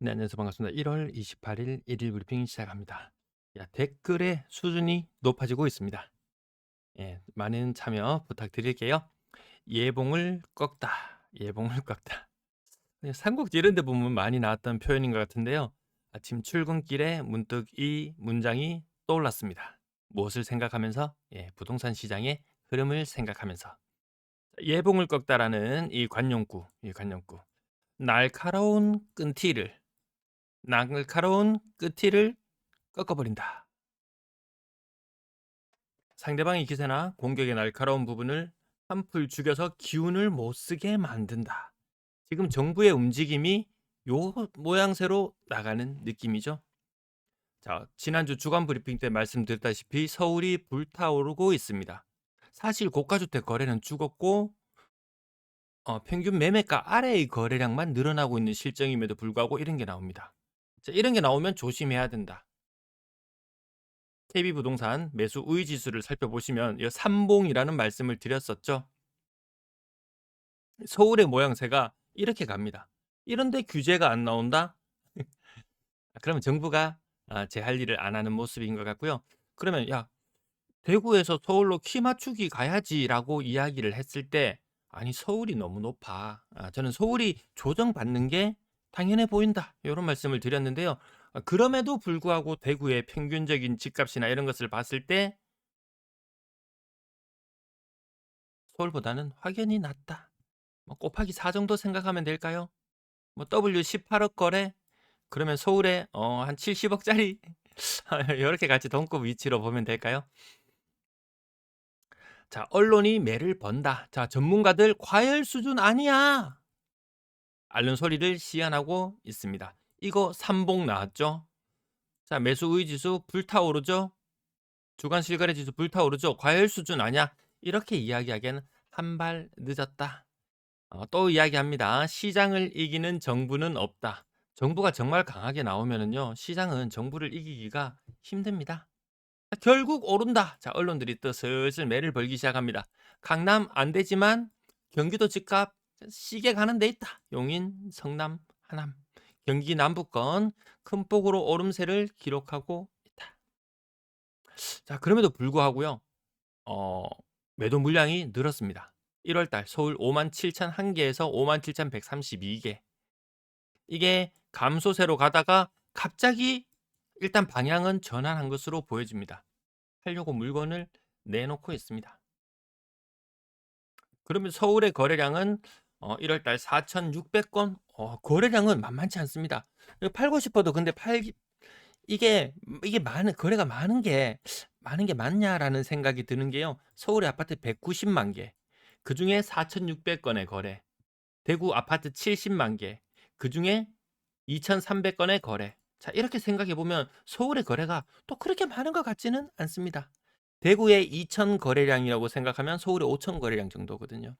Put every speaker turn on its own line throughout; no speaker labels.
네, 안녕하세요. 반갑습니다. 1월 28일 일일 브리핑 시작합니다. 야, 댓글의 수준이 높아지고 있습니다. 예, 많은 참여 부탁드릴게요. 예봉을 꺾다. 예봉을 꺾다. 그냥 삼국지 이런 데 보면 많이 나왔던 표현인 것 같은데요. 아침 출근길에 문득 이 문장이 떠올랐습니다. 무엇을 생각하면서? 예, 부동산 시장의 흐름을 생각하면서. 예봉을 꺾다라는 이 관용구. 날카로운 끈티를 날카로운 끈티를 꺾어버린다. 상대방의 기세나 공격의 날카로운 부분을 한풀 죽여서 기운을 못 쓰게 만든다. 지금 정부의 움직임이 요 모양새로 나가는 느낌이죠. 자, 지난주 주간 브리핑 때 말씀드렸다시피 서울이 불타오르고 있습니다. 사실 고가주택 거래는 죽었고 평균 매매가 아래의 거래량만 늘어나고 있는 실정임에도 불구하고 이런 게 나옵니다. 자, 이런 게 나오면 조심해야 된다. KB부동산 매수 우위 지수를 살펴보시면 이 삼봉이라는 말씀을 드렸었죠. 서울의 모양새가 이렇게 갑니다. 이런데 규제가 안 나온다? 그러면 정부가 제 할 일을 안 하는 모습인 것 같고요. 그러면 야, 대구에서 서울로 키 맞추기 가야지라고 이야기를 했을 때 아니 서울이 너무 높아. 저는 서울이 조정받는 게 당연해 보인다. 이런 말씀을 드렸는데요. 그럼에도 불구하고 대구의 평균적인 집값이나 이런 것을 봤을 때 서울보다는 확연히 낮다. 뭐 곱하기 4 정도 생각하면 될까요? 뭐 W 18억 거래? 그러면 서울에 한 70억짜리 요렇게 같이 동급 위치로 보면 될까요? 자, 언론이 매를 번다. 자, 전문가들 과열 수준 아니야. 앓는 소리를 시연하고 있습니다. 이거 삼봉 나왔죠? 자, 매수 우위 지수 불타오르죠? 주간 실거래 지수 불타오르죠? 과열 수준 아니야? 이렇게 이야기하기에는 한 발 늦었다. 또 이야기합니다. 시장을 이기는 정부는 없다. 정부가 정말 강하게 나오면은요, 시장은 정부를 이기기가 힘듭니다. 결국 오른다. 자, 언론들이 또 슬슬 매를 벌기 시작합니다. 강남 안 되지만 경기도 집값 시계 가는 데 있다. 용인, 성남, 하남, 경기 남부권 큰 폭으로 오름세를 기록하고 있다. 자, 그럼에도 불구하고요. 어, 매도 물량이 늘었습니다. 1월달 서울 57,001개에서 57,132개. 이게 감소세로 가다가 갑자기 일단 방향은 전환한 것으로 보여집니다. 하려고 물건을 내놓고 있습니다. 그러면 서울의 거래량은 1월달 4,600건. 거래량은 만만치 않습니다. 팔고 싶어도 근데 이게 많은 거래가 많은 게 맞냐라는 생각이 드는 게요. 서울의 아파트 190만 개. 그중에 4,600건의 거래. 대구 아파트 70만 개. 그중에 2,300건의 거래. 자, 이렇게 생각해 보면 서울의 거래가 또 그렇게 많은 것 같지는 않습니다. 대구의 2,000 거래량이라고 생각하면 서울의 5,000 거래량 정도거든요.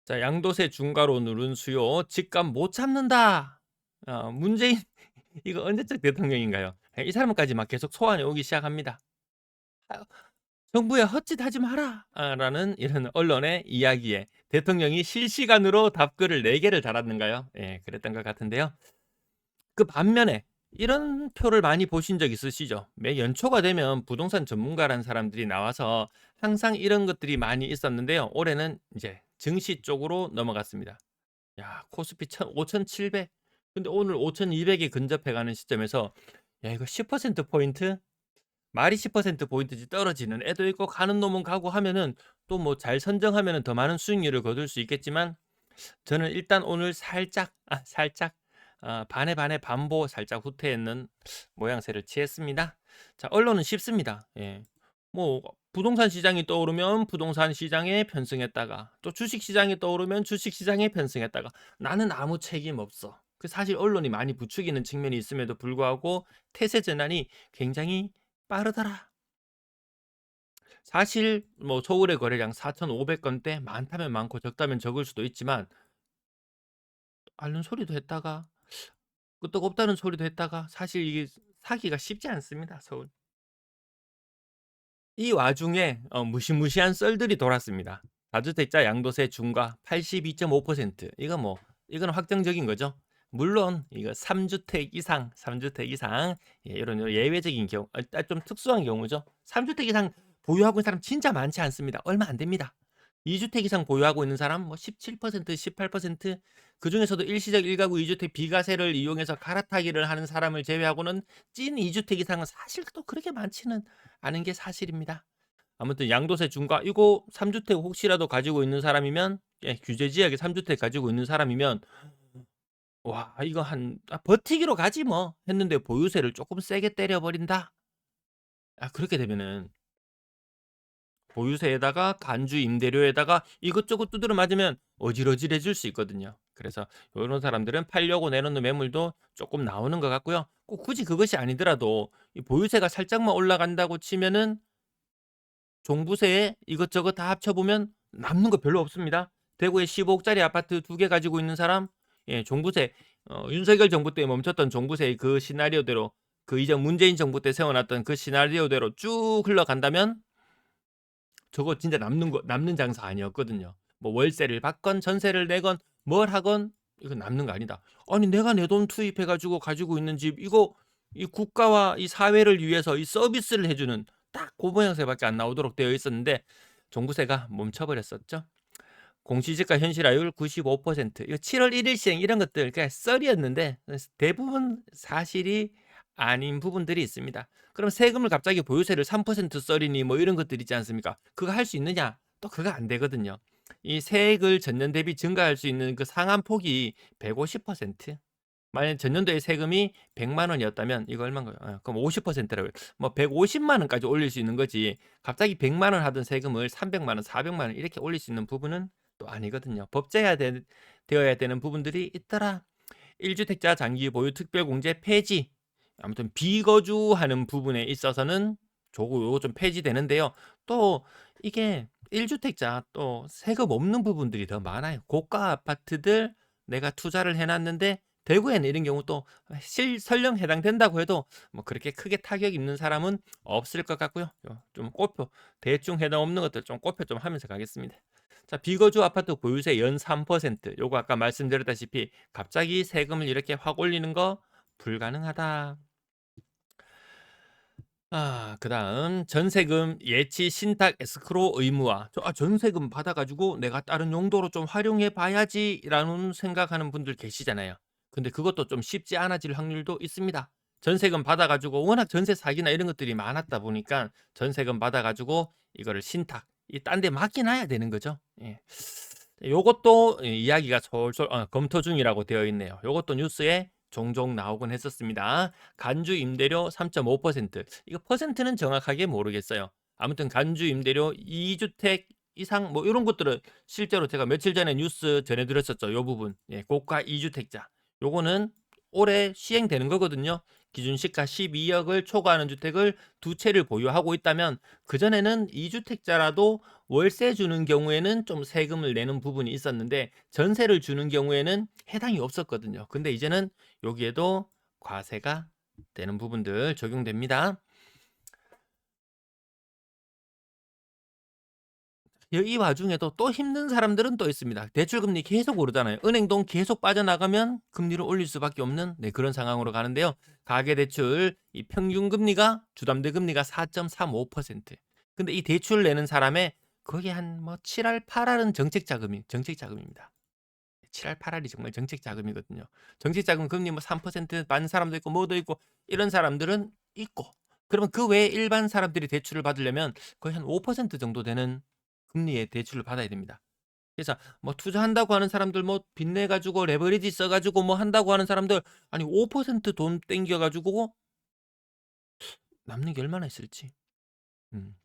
자, 양도세 중과로 누른 수요 집값 못 참는다. 문재인 이거 언제적 대통령인가요? 이 사람까지 막 계속 소환해 오기 시작합니다. 아, 정부야 헛짓하지 마라. 라는 이런 언론의 이야기에 대통령이 실시간으로 답글을 4개를 달았는가요? 예, 그랬던 것 같은데요. 그 반면에 이런 표를 많이 보신 적 있으시죠? 매 연초가 되면 부동산 전문가라는 사람들이 나와서 항상 이런 것들이 많이 있었는데요. 올해는 이제 증시 쪽으로 넘어갔습니다. 야, 코스피 5,700. 근데 오늘 5,200에 근접해 가는 시점에서 야, 이거 10% 포인트? 말이 10% 포인트지 떨어지는 애도 있고 가는 놈은 가고 하면은 또 뭐 잘 선정하면은 더 많은 수익률을 거둘 수 있겠지만 저는 일단 오늘 살짝 반에 반에 반보 살짝 후퇴했는 모양새를 취했습니다. 자, 언론은 쉽습니다. 예. 뭐 부동산 시장이 떠오르면 부동산 시장에 편승했다가 또 주식 시장이 떠오르면 주식 시장에 편승했다가 나는 아무 책임 없어. 그 사실 언론이 많이 부추기는 측면이 있음에도 불구하고 태세 전환이 굉장히 빠르더라. 사실 뭐 서울의 거래량 4,500건대 많다면 많고 적다면 적을 수도 있지만 앓는 소리도 했다가 끄떡없다는 소리도 했다가 사실 이게 사기가 쉽지 않습니다, 서울. 이 와중에 무시무시한 썰들이 돌았습니다. 다주택자 양도세 중과 82.5%. 이거 뭐 이건 확정적인 거죠. 물론 이거 3주택 이상, 3주택 이상 이런 예외적인 경우 좀 특수한 경우죠. 3주택 이상 보유하고 있는 사람 진짜 많지 않습니다. 얼마 안 됩니다. 2주택 이상 보유하고 있는 사람 뭐 17%, 18% 그중에서도 일시적 1가구 2주택 비과세를 이용해서 갈아타기를 하는 사람을 제외하고는 찐 2주택 이상은 사실 또 그렇게 많지는 않은 게 사실입니다. 아무튼 양도세 중과 이거 3주택 혹시라도 가지고 있는 사람이면 규제 지역에 3주택 가지고 있는 사람이면 와 이거 버티기로 가지 뭐 했는데 보유세를 조금 세게 때려 버린다. 그렇게 되면은 보유세에다가 간주 임대료에다가 이것저것 두드려 맞으면 어질어질해질 수 있거든요. 그래서 요런 사람들은 팔려고 내놓는 매물도 조금 나오는 것 같고요. 꼭 굳이 그것이 아니더라도 이 보유세가 살짝만 올라간다고 치면은 종부세에 이것저것 다 합쳐 보면 남는 거 별로 없습니다. 대구에 15 억짜리 아파트 2개 가지고 있는 사람 종부세 윤석열 정부 때 멈췄던 종부세의 그 시나리오대로 그 이전 문재인 정부 때 세워 놨던 그 시나리오대로 쭉 흘러간다면 저거 진짜 남는 장사 아니었거든요. 뭐 월세를 받건 전세를 내건 뭘 하건 이거 남는 거 아니다. 아니 내가 내 돈 투입해 가지고 있는 집 이거 이 국가와 이 사회를 위해서 이 서비스를 해 주는 딱 고 모양새밖에 안 나오도록 되어 있었는데 종부세가 멈춰 버렸었죠. 공시지가 현실화율 95%. 이거 7월 1일 시행 이런 것들 그냥 썰이었는데 대부분 사실이 아닌 부분들이 있습니다. 그럼 세금을 갑자기 보유세를 3% 썰이니 뭐 이런 것들 있지 않습니까? 그거 할 수 있느냐? 또 그거 안 되거든요. 이 세액을 전년 대비 증가할 수 있는 그 상한폭이 150%. 만약 전년도에 세금이 100만 원이었다면 이거 얼마인가요? 그럼 50%라고요. 뭐 150만 원까지 올릴 수 있는 거지. 갑자기 100만 원 하던 세금을 300만 원, 400만 원 이렇게 올릴 수 있는 부분은 또 아니거든요. 되어야 되는 부분들이 있더라. 1주택자 장기 보유 특별공제 폐지. 아무튼 비거주하는 부분에 있어서는 요거 좀 폐지되는데요. 또 이게 1주택자 또 세금 없는 부분들이 더 많아요. 고가 아파트들 내가 투자를 해 놨는데 대구에는 이런 경우 또 설령 해당된다고 해도 뭐 그렇게 크게 타격 입는 사람은 없을 것 같고요. 좀 꼽혀 대충 해당 없는 것들 좀 꼽혀 좀 하면서 가겠습니다. 자, 비거주 아파트 보유세 연 3%. 요거 아까 말씀드렸다시피 갑자기 세금을 이렇게 확 올리는 거 불가능하다. 그다음 전세금 예치 신탁 에스크로 의무화. 전세금 받아 가지고 '내가 다른 용도로 좀 활용해 봐야지.'라는 생각하는 분들 계시잖아요. 근데 그것도 좀 쉽지 않아질 확률도 있습니다. 전세금 받아 가지고 워낙 전세 사기나 이런 것들이 많았다 보니까 전세금 받아 가지고 이거를 신탁 딴 데 맡겨 놔야 되는 거죠. 예. 요것도 이야기가 솔솔 검토 중이라고 되어 있네요. 요것도 뉴스에 종종 나오곤 했었습니다. 간주 임대료 3.5%. 이거 퍼센트는 정확하게 모르겠어요. 아무튼 간주 임대료 2주택 이상 뭐 요런 것들은 실제로 제가 며칠 전에 뉴스 전해 드렸었죠. 요 부분. 고가 2주택자. 요거는 올해 시행되는 거거든요. 기준 시가 12억을 초과하는 주택을 2채를 보유하고 있다면 그전에는 2주택자라도 월세 주는 경우에는 좀 세금을 내는 부분이 있었는데 전세를 주는 경우에는 해당이 없었거든요. 근데 이제는 여기에도 과세가 되는 부분들 적용됩니다. 이 와중에도 또 힘든 사람들은 또 있습니다. 대출금리 계속 오르잖아요. 은행돈 계속 빠져나가면 금리를 올릴 수밖에 없는 그런 상황으로 가는데요. 가계대출 이 평균금리가 주담대 금리가 4.35%. 근데 이 대출 내는 사람의 거의 한 뭐 7할 8할은 정책자금입니다. 7할 8할이 정말 정책자금이거든요. 정책자금 금리 뭐 3% 받는 사람도 있고 뭐도 있고 이런 사람들은 있고 그러면 그 외에 일반 사람들이 대출을 받으려면 거의 한 5% 정도 되는 금리의 대출을 받아야 됩니다. 그래서 뭐 투자한다고 하는 사람들 뭐 빚내 가지고 레버리지 써 가지고 뭐 한다고 하는 사람들 아니 5%돈 땡겨 가지고 남는 게 얼마나 있을지. 음.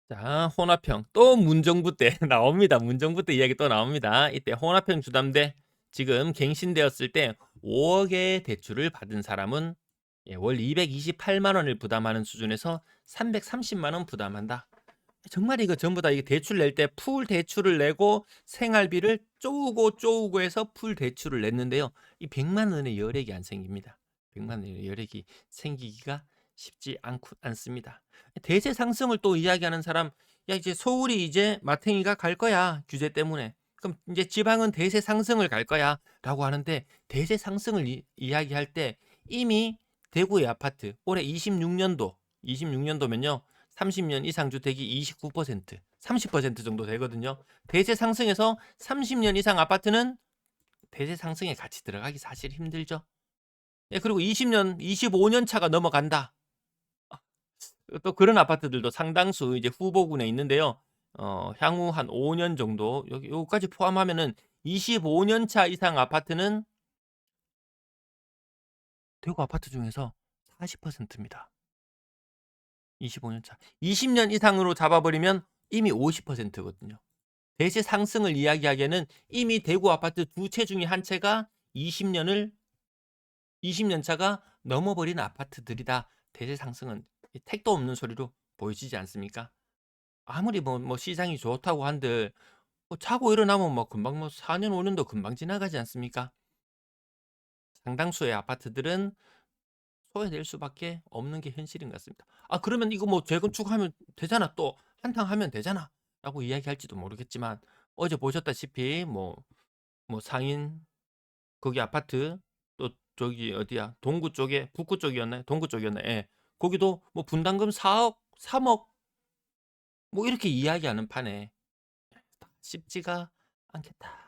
자, 혼합형. 또 문정부 때 나옵니다. 문정부 때 이야기 또 나옵니다. 이때 혼합형 주담대 지금 갱신되었을 때 5억의 대출을 받은 사람은 월 228만 원을 부담하는 수준에서 330만 원 부담한다. 정말 이거 전부 다 이게 대출 낼 때 풀 대출을 내고 생활비를 쪼우고 해서 풀 대출을 냈는데요. 이 100만 원의 여력이 안 생깁니다. 100만 원의 여력이 생기기가 쉽지 않습니다. 대세 상승을 또 이야기하는 사람, 야 이제 서울이 이제 마탱이가 갈 거야 규제 때문에. 그럼 이제 "지방은 대세 상승을 갈 거야."라고 하는데 대세 상승을 이야기할 때 이미 대구의 아파트 올해 26년도면요. 30년 이상 주택이 29% 30% 정도 되거든요. 대세 상승에서 30년 이상 아파트는 대세 상승에 같이 들어가기 사실 힘들죠. 예, 그리고 20년, 25년 차가 넘어간다. 또 그런 아파트들도 상당수 이제 후보군에 있는데요. 향후 한 5년 정도 요까지 포함하면은 25년 차 이상 아파트는 대구 아파트 중에서 40%입니다. 25년 차. 20년 이상으로 잡아 버리면 이미 50%거든요. 대세 상승을 이야기하기에는 이미 대구 아파트 두 채 중에 한 채가 20년 차가 넘어 버린 아파트들이다. 대세 상승은 이 택도 없는 소리로 보여지지 않습니까? 아무리 뭐 시장이 좋다고 한들 자고 일어나면 뭐 금방 뭐 4년 5 년도 금방 지나가지 않습니까? 상당수의 아파트들은 소외될 수밖에 없는 게 현실인 것 같습니다. "아 그러면 이거 뭐 재건축하면 되잖아. 또 한탕하면 되잖아."라고 이야기할지도 모르겠지만 어제 보셨다시피 뭐 상인 거기 아파트 또 저기 어디야 동구 쪽에 북구 쪽이었나요? 동구 쪽이었나요? 예. 거기도 뭐 분담금 4억 3억 뭐 이렇게 이야기하는 판에 쉽지가 않겠다.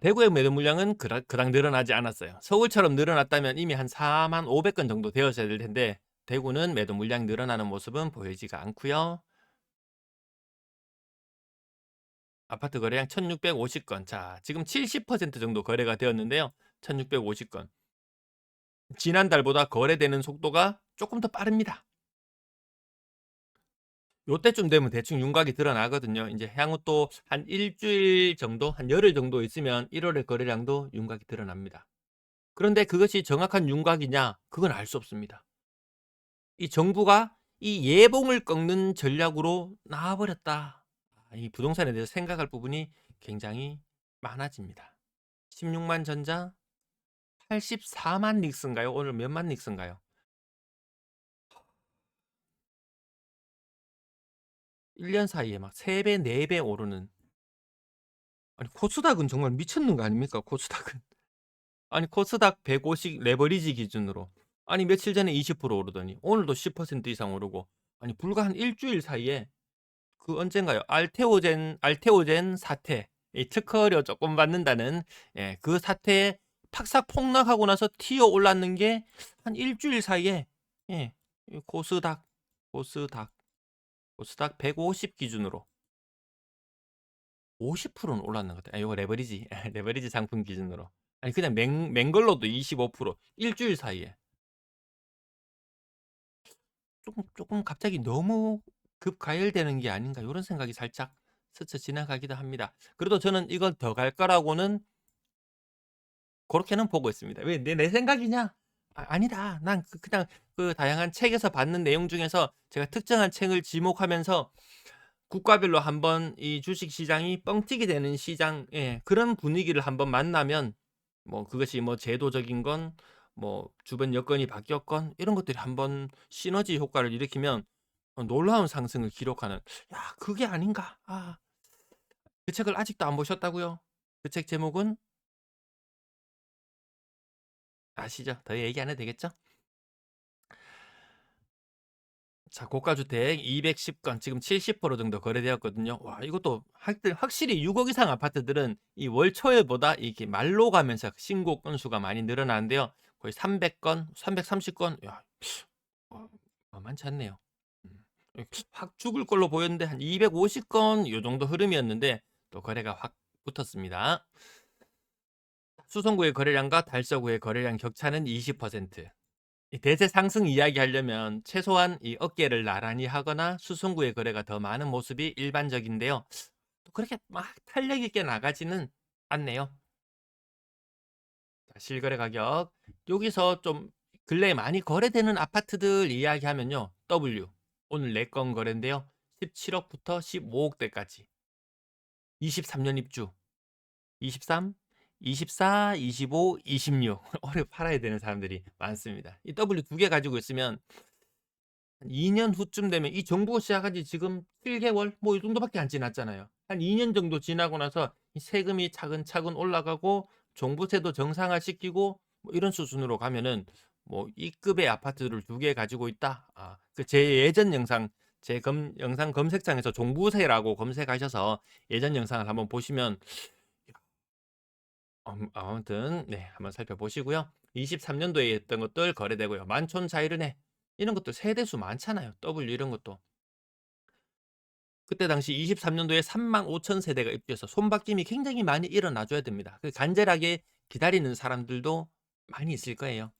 대구의 매도 물량은 그닥 늘어나지 않았어요. 서울처럼 늘어났다면 이미 한 45,000건 정도 되었어야 될 텐데 대구는 매도 물량이 늘어나는 모습은 보이지가 않고요. 아파트 거래량 1,650건. 자, 지금 70% 정도 거래가 되었는데요. 1,650건. 지난달보다 거래되는 속도가 조금 더 빠릅니다. 요때쯤 되면 대충 윤곽이 드러나거든요. 이제 향후 또 한 일 주일 정도, 한 열흘 정도 있으면 1 월의 거래량도 윤곽이 드러납니다. 그런데 그것이 정확한 윤곽이냐? 그건 알 수 없습니다. 이 정부가 이 예봉을 꺾는 전략으로 나와 버렸다. 이 부동산에 대해서 생각할 부분이 굉장히 많아집니다. 16만 전자 84만 닉스인가요? 오늘 몇만 닉스인가요? 1년 사이에 막 3 배, 4배 오르는. 아니 코스닥은 정말 미쳤는 거 아닙니까? 코스닥은. 아니 코스닥 150 레버리지 기준으로 아니 며칠 전에 20% 오르더니 오늘도 10% 이상 오르고 아니 불과 한 일 주일 사이에 그 언젠가요? 알테오젠 사태 이 특허료 조금 받는다는 예 그 사태에 팍삭 폭락하고 나서 튀어 올랐는 게 한 일 주일 사이에 예 이 코스닥 코스닥 150 기준으로 50%는 올랐는 것 같아요. 요거 레버리지 레버리지 상품 기준으로. 아니 그냥 맹걸로도 25% 일주일 사이에. 조금 갑자기 '너무 급가열되는 게 아닌가.' 요런 생각이 살짝 스쳐 지나가기도 합니다. 그래도 저는 이건 더 갈 거라고는 고렇게는 보고 있습니다. 왜 내 생각이냐? 아니다. 난 그냥 그 다양한 책에서 봤는 내용 중에서 제가 특정한 책을 지목하면서 국가별로 한번 이 주식 시장이 뻥튀기 되는 시장 예 그런 분위기를 한번 만나면 뭐 그것이 뭐 제도적인 건 뭐 주변 여건이 바뀌었건 이런 것들이 한번 시너지 효과를 일으키면 놀라운 상승을 기록하는 '야 그게 아닌가.' 그 책을 아직도 안 보셨다고요? 그 책 제목은 아시죠? 더 얘기 안 해도 되겠죠? 자 고가주택 210건 지금 70% 정도 거래되었거든요. 와 이것도 확실히 6억 이상 아파트들은 이 월 초에보다 이렇게 말로 가면서 신고 건수가 많이 늘어나는데요. 거의 300건, 330건 야 만만치 않네요. 음. 확 죽을 걸로 보였는데 한 250건 요 정도 흐름이었는데 또 거래가 확 붙었습니다. 수성구의 거래량과 달서구의 거래량 격차는 20%. 이 대세 상승 이야기하려면 최소한 이 어깨를 나란히 하거나 수성구의 거래가 더 많은 모습이 일반적인데요. 또 그렇게 막 탄력 있게 나가지는 않네요. 자, 실거래 가격 여기서 좀 근래에 많이 거래되는 아파트들 이야기하면요. W 오늘 4건 거래인데요. 17억부터 15억대까지 23년 입주 23, 24, 25, 26 올해 팔아야 되는 사람들이 많습니다. 이 W 두 개 가지고 있으면 한 2년 후쯤 되면 이 정부가 시작한 지 지금 7 개월 뭐 이 정도밖에 안 지났잖아요. 한 2년 정도 지나고 나서 이 세금이 차근차근 올라가고 종부세도 정상화시키고 뭐 이런 수준으로 가면은 뭐 "이 급의 아파트를 2개 가지고 있다." 제 예전 영상 영상 검색창에서 종부세라고 검색하셔서 예전 영상을 한번 보시면 아무튼 네 한번 살펴보시고요. 23 년도에 했던 것들 거래되고요. 만촌 자이르네 이런 것도 세대수 많잖아요. W 이런 것도. 그때 당시 23 년도에 35,000 세대가 입주해서 손바뀜이 굉장히 많이 일어나 줘야 됩니다. 간절하게 기다리는 사람들도 많이 있을 거예요.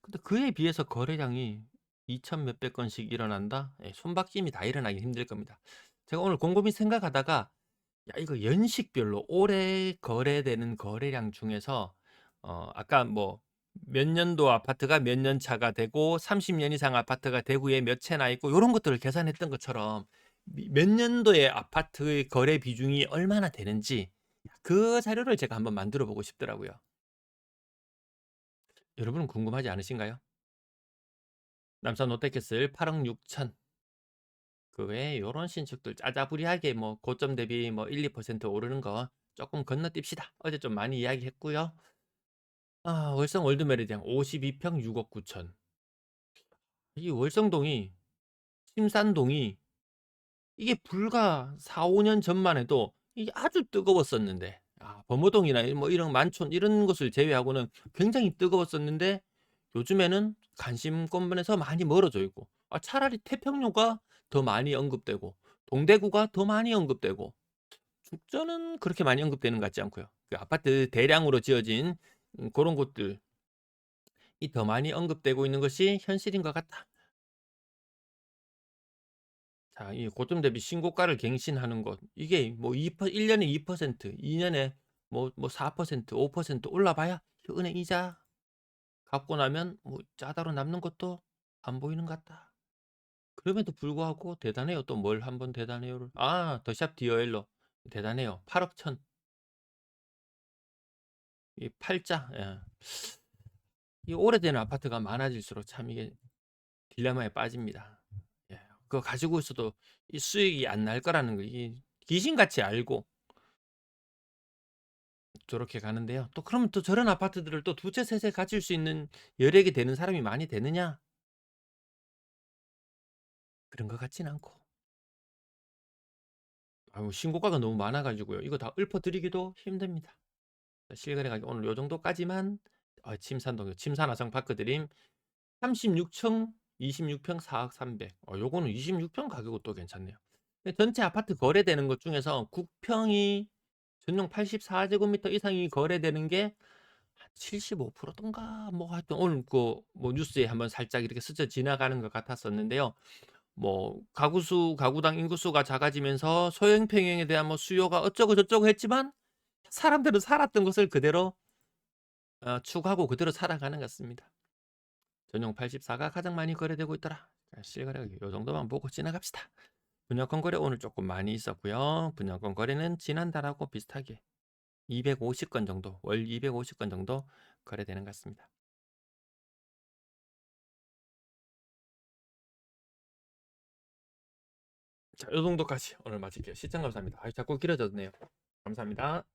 근데 그에 비해서 거래량이 2,000 몇백 건씩 일어난다? 예 손바뀜이 다 일어나긴 힘들 겁니다. 제가 오늘 곰곰이 생각하다가 야 이거 연식별로 올해 거래되는 거래량 중에서 아까 뭐 몇 년도 아파트가 몇 년 차가 되고 30년 이상 아파트가 대구에 몇 채나 있고 요런 것들을 계산했던 것처럼 몇 년도에 아파트의 거래 비중이 얼마나 되는지 그 자료를 제가 한번 만들어 보고 싶더라고요. 여러분은 궁금하지 않으신가요? 남산 롯데캐슬 8억 6천 그 외에 요런 신축들 짜자부리하게 뭐 고점 대비 뭐 1-2% 오르는 거 쪼끔 건너뜁시다. 어제 좀 많이 이야기했고요. 월성 월드메리디안 52평 6억 9천. 이 월성동이 침산동이 이게 불과 4-5년 전만 해도 이게 아주 뜨거웠었는데 범어동이나 뭐 이런 만촌 이런 곳을 제외하고는 굉장히 뜨거웠었는데 요즘에는 관심권에서 많이 멀어져 있고 차라리 태평로가 더 많이 언급되고 동대구가 더 많이 언급되고 죽전은 그렇게 많이 언급되는 것 같지 않고요. 그 아파트 대량으로 지어진 고런 곳들이 더 많이 언급되고 있는 것이 현실인 것 같다. 자 이 고점 대비 신고가를 갱신하는 것 이게 뭐 1 년에 2% 2 년에 뭐 4% 5% 올라 봐야 그 은행 이자 갚고 나면 뭐 짜다로 남는 것도 안 보이는 것 같다. 그럼에도 불구하고 대단해요. 또 뭘 한번 대단해요를 더샵 디어엘러 대단해요. 8억 천 이 팔자 예. 이 오래된 아파트가 많아질수록 참 이게 딜레마에 빠집니다. 예. 그거 가지고 있어도 이 수익이 안 날 거라는 거 이게 귀신같이 알고 저렇게 가는데요. 또 그러면 또 저런 아파트들을 또 두 채 세 채 가질 수 있는 여력이 되는 사람이 많이 되느냐? 그런 것 같진 않고. 아유 신고가가 너무 많아 가지고요. 이거 다 읊어 드리기도 힘듭니다. 실거래 가격 오늘 요 정도까지만 침산동 침산 아성파크 드림 36층 26평 4억 3백 요거는 26평 가격은 또 괜찮네요. 근데 전체 아파트 거래되는 것 중에서 국평이 전용 84 제곱미터 이상이 거래되는 게 한 75% 던가 뭐 하여튼 오늘 그 뭐 뉴스에 한번 살짝 이렇게 스쳐 지나가는 것 같았었는데요. 뭐 가구당 인구수가 작아지면서 소형 평형에 대한 뭐 수요가 어쩌고 저쩌고 했지만 사람들은 살았던 것을 그대로 추구하고 그대로 살아가는 것 같습니다. 전용 84가 가장 많이 거래되고 있더라. 실거래가격 요 정도만 보고 지나갑시다. 분양권 거래 오늘 조금 많이 있었고요. 분양권 거래는 지난달하고 비슷하게 250건 정도, 월 250건 정도 거래되는 것 같습니다. 자, 요 정도까지 오늘 마칠게요. 시청 감사합니다. 자꾸 길어졌네요. 감사합니다.